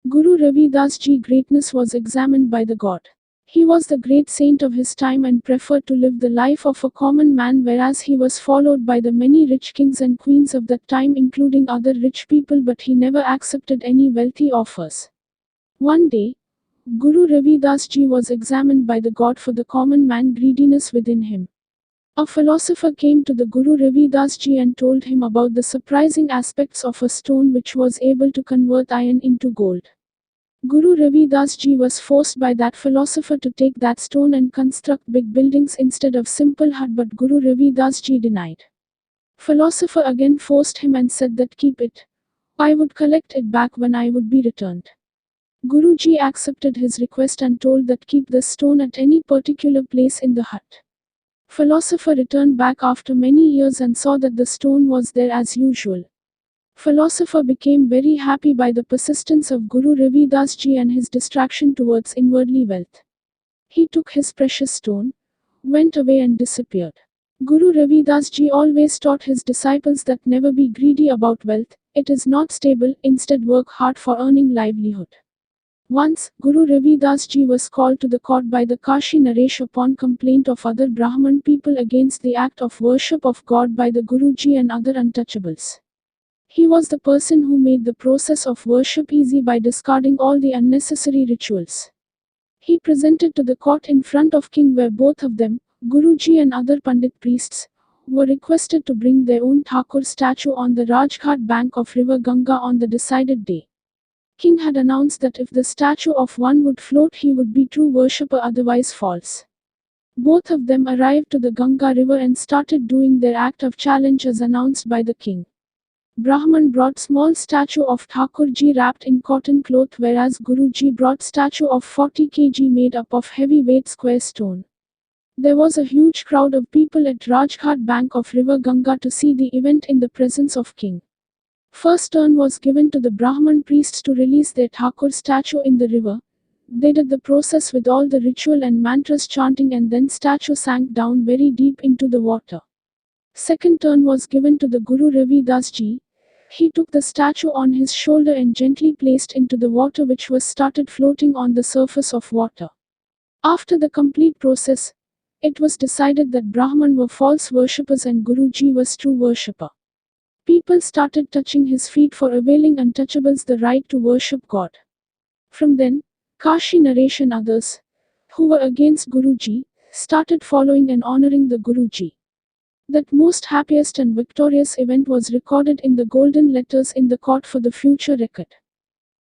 Guru Ravidas Ji's greatness was examined by the god. He was the great saint of his time and preferred to live the life of a common man, whereas he was followed by the many rich kings and queens of that time, including other rich people, but he never accepted any wealthy offers. One day, Guru Ravidas Ji was examined by the god for the common man greediness within him. A philosopher came to the Guru Ravidas Ji and told him about the surprising aspects of a stone which was able to convert iron into gold. Guru Ravidas Ji was forced by that philosopher to take that stone and construct big buildings instead of simple hut, but Guru Ravidas Ji denied. Philosopher again forced him and said that keep it. I would collect it back when I would be returned. Guruji accepted his request and told that keep the stone at any particular place in the hut. Philosopher returned back after many years and saw that the stone was there as usual. Philosopher became very happy by the persistence of Guru Ravidas Ji and his distraction towards inwardly wealth. He took his precious stone, went away and disappeared. Guru Ravidas Ji always taught his disciples that never be greedy about wealth, it is not stable, instead work hard for earning livelihood. Once, Guru Ravidas Ji was called to the court by the Kashi Naresh upon complaint of other Brahman people against the act of worship of God by the Guruji and other untouchables. He was the person who made the process of worship easy by discarding all the unnecessary rituals. He presented to the court in front of king where both of them, Guruji and other Pandit priests, were requested to bring their own Thakur statue on the Rajghat bank of river Ganga on the decided day. King had announced that if the statue of one would float he would be true worshipper, otherwise false. Both of them arrived to the Ganga river and started doing their act of challenge as announced by the king. Brahman brought small statue of Thakurji wrapped in cotton cloth, whereas Guruji brought statue of 40 kg made up of heavy weight square stone. There was a huge crowd of people at Rajghat bank of river Ganga to see the event in the presence of king. First turn was given to the Brahman priests to release their Thakur statue in the river. They did the process with all the ritual and mantras chanting, and then statue sank down very deep into the water. Second turn was given to the Guru Ravidas Ji. He took the statue on his shoulder and gently placed into the water, which was started floating on the surface of water. After the complete process, it was decided that Brahman were false worshippers and Guruji was true worshipper. People started touching his feet for availing untouchables the right to worship God. From then, Kashi Naresh and others, who were against Guruji, started following and honoring the Guruji. That most happiest and victorious event was recorded in the golden letters in the court for the future record.